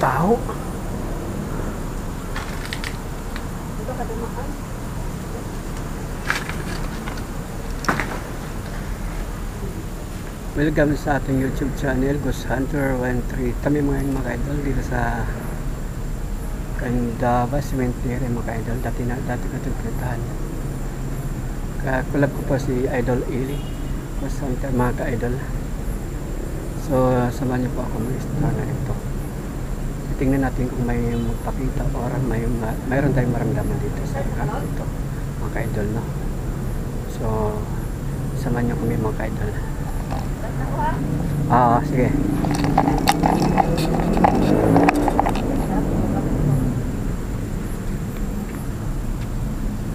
tao. Dito ka dumaan. Welcome sa ating YouTube channel, Ghost Hunter 13. Kami mga idol dito sa Candaba Cemetery mga idol. Dati ko ito pinuntahan. Kakulab ko po si Idol Eli, Ghost Hunter mga ka-idol. So samahan niyo po ako mag-istorya na ito. Tingnan natin kung may magpakita o mayroon tayong maramdaman dito sa lugar ito mga ka-idol, no? So samahan niyo kami mga ka-idol. Sige.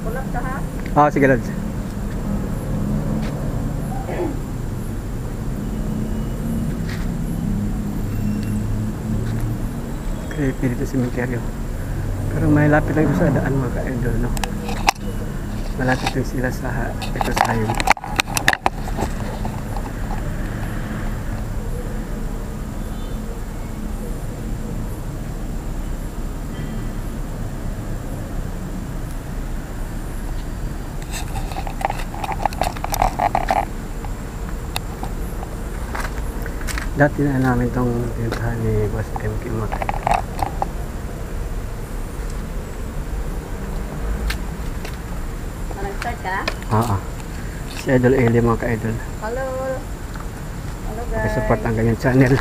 Kulap ka ha? Sige Lods. Creepy dito sa cemetery. Pero may lapit lang ito sa daan mga ka-idol, no? Malapit lang sila sa ito sa hayom. Dati na namin itong pinuntahan ni Boss MK Mac. Nag-start ka? Si Idol Eli mga ka-idol. Hello. Hello guys. Support ang kanyang channel.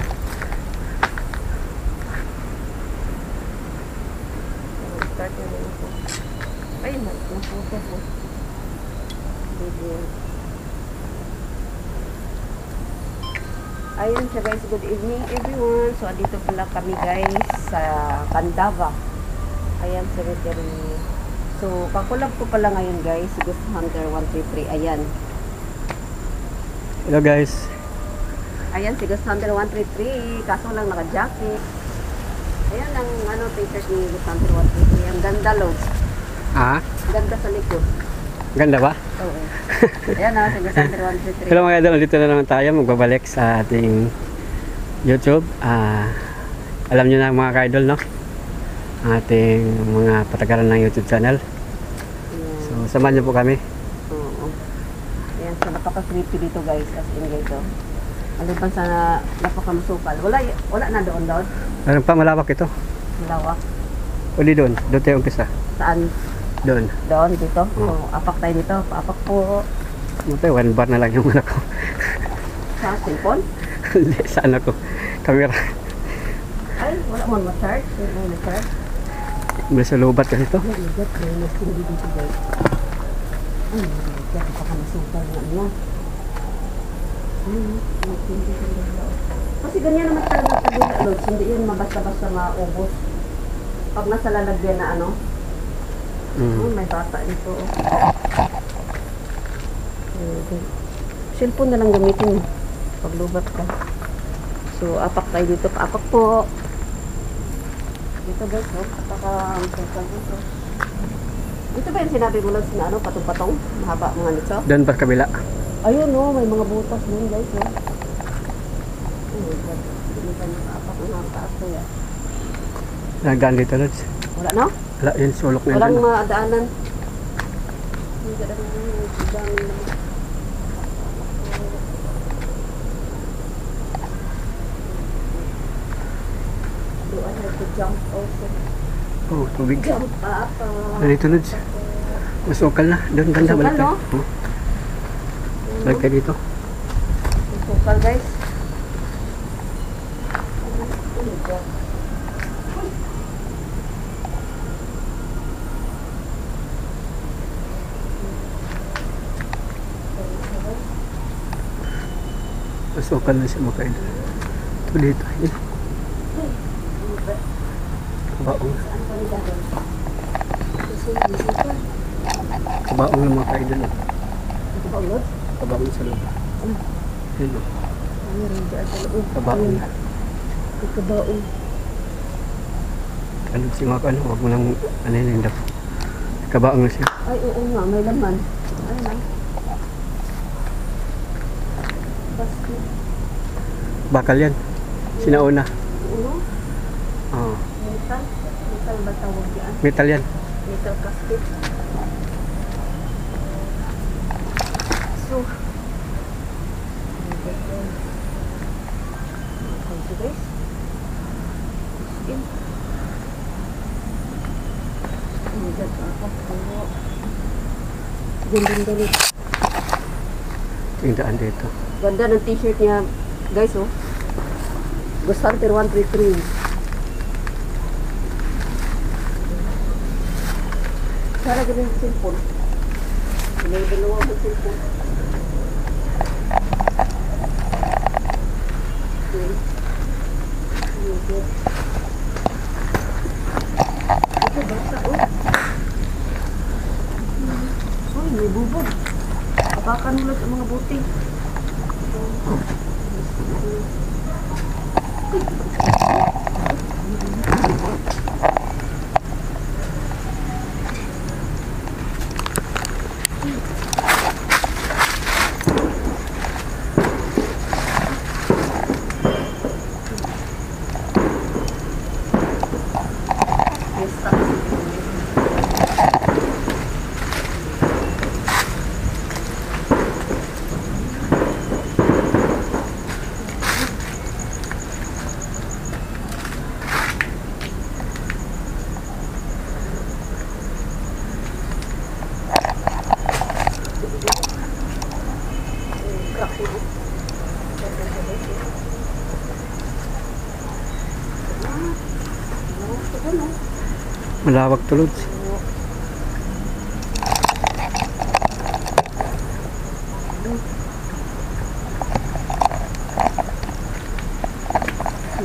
Start na rin ako. Ay, naputo po. Ayun siya guys, good evening everyone. So, dito pala kami guys sa Candaba. Ayan, cemetery. So, kakulab ko pala ngayon guys, si Ghost Hunter 133. Ayan. Hello guys. Ayan, si Ghost Hunter 133. Kaso lang naka-jacket. Ayan ang t-shirt ni Ghost Hunter 133. Ang ganda, Lods. Ganda sa likod. Ganda ba? Oo. Ayan na, si Ghost Hunter 133. Hello mga idol, dito na naman tayo magbabalik sa ating YouTube. Alam nyo na mga ka-idol, no? Ang ating mga patagaran ng YouTube channel. Ayan. So samahan nyo po kami. Oo. Ayan, so napaka-creepy dito guys. As in guys, oh. Maliban sa napaka-masukal. Wala na doon. Meron pa, malawak ito. Malawak. Uli doon tayo umpisa. Saan? Doon. Doon, dito. Oo. So, apak tayo dito. Paapak po. Tayo, 1 bar na lang yung ko. Sa cellphone? Hindi, sa ko. Camera. Ay, wala mo ma-charge. Wala mo ma-charge. May sa lubat kasi ito. Ay, ligat. May mas-hindi dito guys. Ay, ligat. Napaka-masukal nga niya. Kasi ganyan naman talaga sa Lods. Hindi yun mabasta-basta maubos. Pag nasa lalagyan na ano. May bata nito. Cellphone na lang gamitin paglubat ka. So, apak tayo dito. Paapak po. Dito guys, Paka-masukal dito. Ito ba yung sinabi mo lang na patong-patong? Mahaba mga nito? Doon pa kabila. Ayun may mga butas doon guys. Oh my God. Hindi ka nakaapak ng nakataas kaya. Nagaan dito, Lods. Wala na? Wala, yun, sulok na yun. Walang madaanan. Hindi ka naman yung Do I have to jump also? Tubig. Jump up. Dito, Lods. Masukal na. Doon, ganda. Masukal, Balik tayo. no? Balik tayo dito. Masukal guys. Masukal na siya mga idol. Ito dito. Kabaong. Kabaong ng mga idol. Kabaong sa loob. Hello. Kabaong. Kabaong. Ano si mga ano? Huwag mo nang anilindap. Kabaong na siya. Ay, oo nga. May laman. Ay na. Bakal yan. Sinauna. Uno. Oo. Metal? Metal ba tawag yan? Metal yan. Metal casket. So, guys. In. Ingat ako po. Ganda. Yung daan dito. Ganda ng t-shirt niya, guys, oh. Ghost Hunter 133. Sana ganun yung cellphone. May dalawa mo cellphone. Okay. Ito, basta, oh. Uy, may bubog. Apakan ulit ang mga buti. Malawak tulod.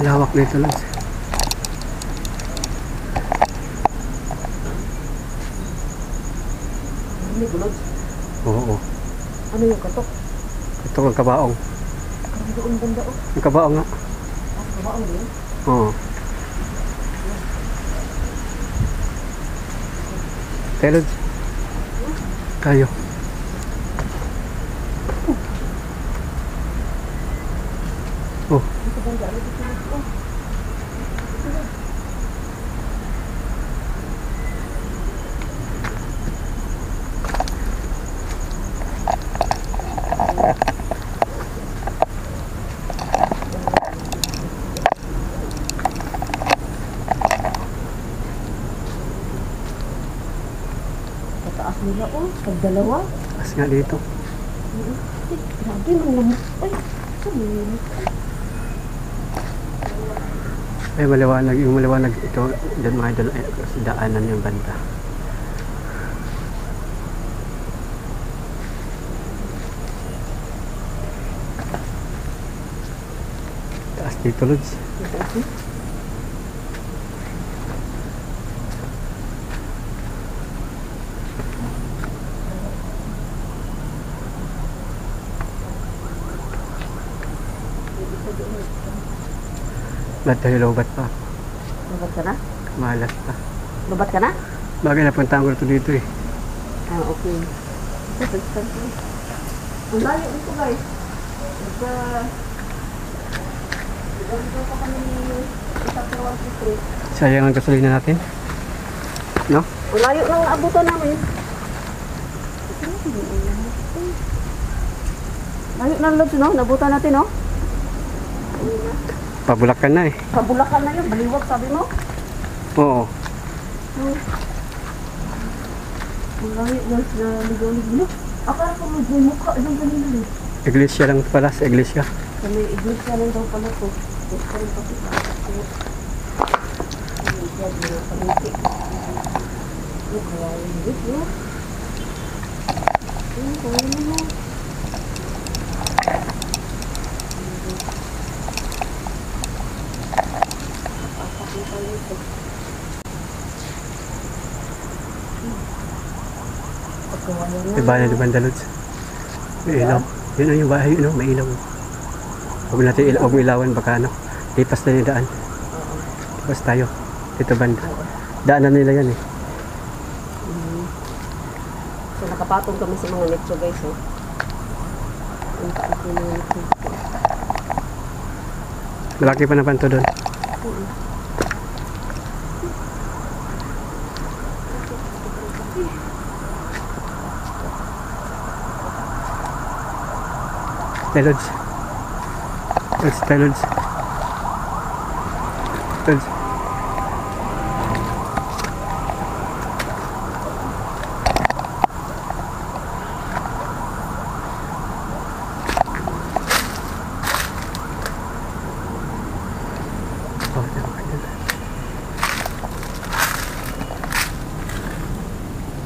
Lawak nito lang. May gulod. Oo. Ano yung katok? Ito ang kabaong. Ang doon banda, oh. Ang kabaong nga. Ah, kabaong din. Oo. Telod. Kayo. Oh. Dito banda, ano dito? Oh. Taas nila, oh. Pagdalawa. Kasi nga dito. Ay, grabe, nang lamok. Ay, sabi nila. Ay, maliwanag. Yung maliwanag ito. Diyan mga idol. Ay, sa daanan yung banda. Taas dito, Lods. Ba't tayo lobat pa? Lubat ka na? Malas pa. Lubat ka na? Bagay napuntahan ko ito dito eh. Ah, okay. Ito, ito. Ang layo nito, guys. Nagka pa kami isa per 1, 2, 3. Sayang ang gasolina natin. No? Ang layo ng abutan namin. Layo ng lods, no? Nabutan natin, no? Pabulakan na eh. Pabulakan na yun. Baliwag, sabi mo? Oo. Ang layo guys na ligaw-ligaw. Akala ko may mukha yung kanina eh. Iglesia lang pala sa iglesia. Sa may iglesia lang daw pala to. Yes, pa rin pati pa. Iglesia, di na pamiti. Yung kaya yung iglesia. Yung kaya mo. Papakita nito. Iba na diba Lods? May ilaw. Yun o yung bahay, yun o, may ilaw. Huwag natin huwag mo ilawan, baka ano. Lipas na yung daan. Lipas tayo. Dito banda. Daanan nila yan eh. So nakapatong kami sa mga necho guys, oh. Ang taas ng mga necho. Malaki pa naman to doon. Tay Lods. Lods, Tay Lods. Lods. Oh,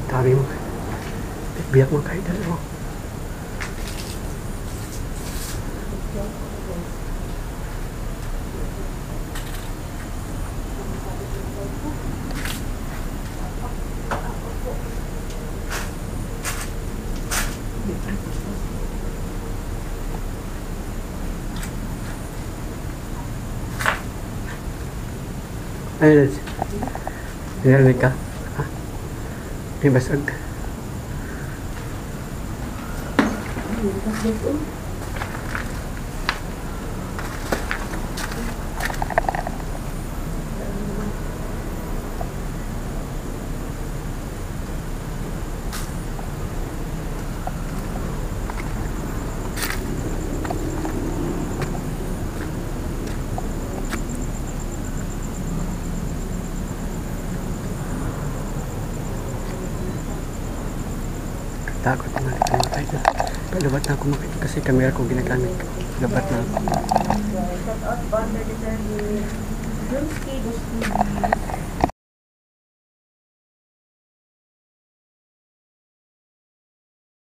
dami mo. Biyak mo kayo dalawa. Ay, Lods. Narinig ka? Ha? May basag. Takot na mga kaidol. Palubat na ako makita kasi camera ko ginagamit. Labat na ako. Shout out Bonder Deserve. Drumski, Gusti.